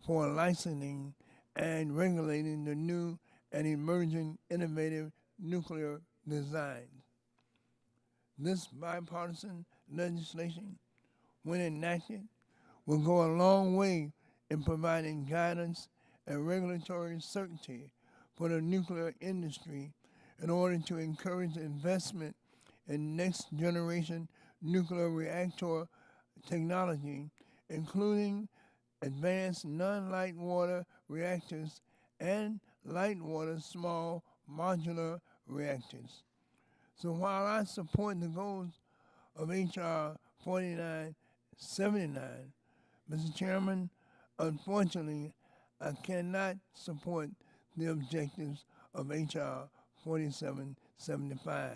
for licensing and regulating the new and emerging innovative nuclear designs. This bipartisan legislation, when enacted, will go a long way in providing guidance and regulatory certainty for the nuclear industry in order to encourage investment in next-generation nuclear reactor technology, including advanced non-light water reactors and light water small modular reactors. So while I support the goals of H.R. 4979, Mr. Chairman, unfortunately, I cannot support the objectives of H.R. 4775.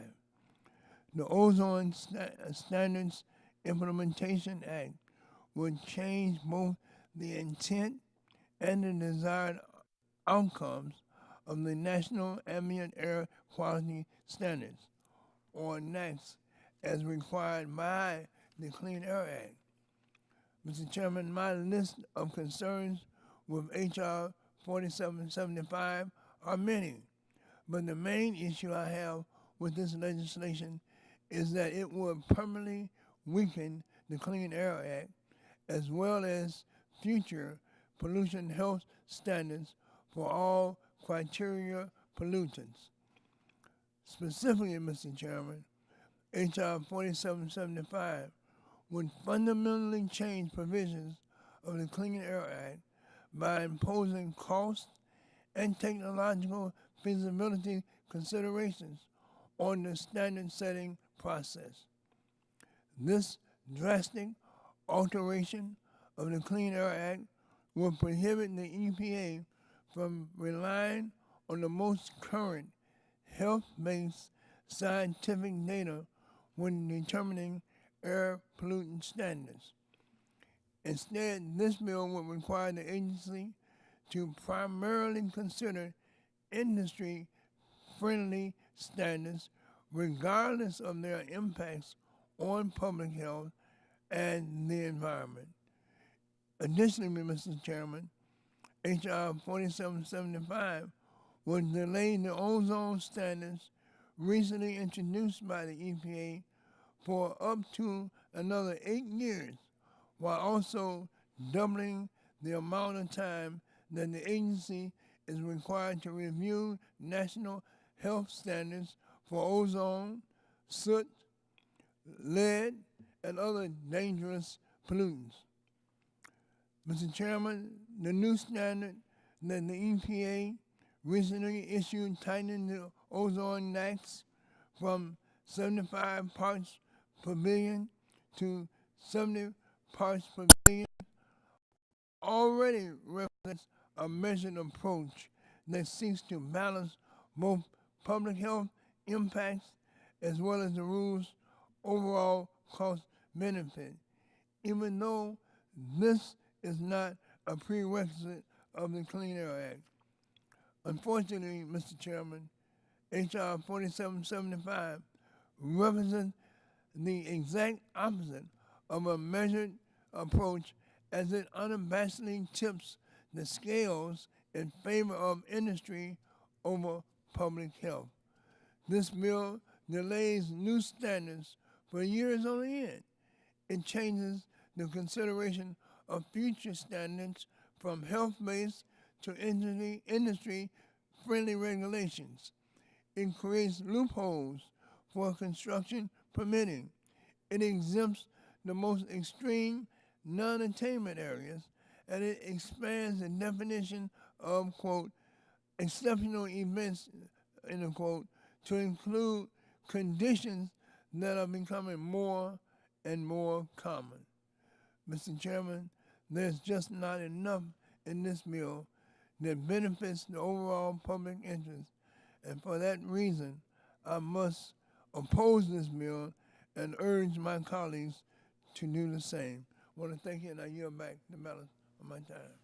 The Ozone Standards Implementation Act would change both the intent and the desired outcomes of the National Ambient Air Quality Standards, or NAAQS, as required by the Clean Air Act. Mr. Chairman, my list of concerns with H.R. 4775 are many, but the main issue I have with this legislation is that it would permanently weaken the Clean Air Act as well as future pollution health standards for all criteria pollutants. Specifically, Mr. Chairman, H.R. 4775 would fundamentally change provisions of the Clean Air Act by imposing cost and technological feasibility considerations on the standard setting process. This drastic alteration of the Clean Air Act will prohibit the EPA from relying on the most current health-based scientific data when determining air pollutant standards. Instead, this bill would require the agency to primarily consider industry-friendly standards regardless of their impacts on public health and the environment. Additionally, Mr. Chairman, H.R. 4775 would delay the ozone standards recently introduced by the EPA for up to another 8 years, while also doubling the amount of time that the agency is required to review national health standards for ozone, soot, lead, and other dangerous pollutants. Mr. Chairman, the new standard that the EPA recently issued tightening the ozone NAAQS from 75 parts per billion to 70 parts per billion already represents a measured approach that seeks to balance both public health impacts as well as the rule's overall cost benefit, even though this is not a prerequisite of the Clean Air Act. Unfortunately, Mr. Chairman, H.R. 4775 represents the exact opposite of a measured approach, as it unabashedly tips the scales in favor of industry over public health. This bill delays new standards for years on end. It changes the consideration of future standards from health-based to industry-friendly regulations. It creates loopholes for construction permitting. It exempts the most extreme non-attainment areas, and it expands the definition of, quote, exceptional events, end quote, to include conditions that are becoming more and more common. Mr. Chairman, there's just not enough in this bill that benefits the overall public interest, and for that reason, I must oppose this bill and urge my colleagues to do the same. I want to thank you, and I yield back the balance of my time.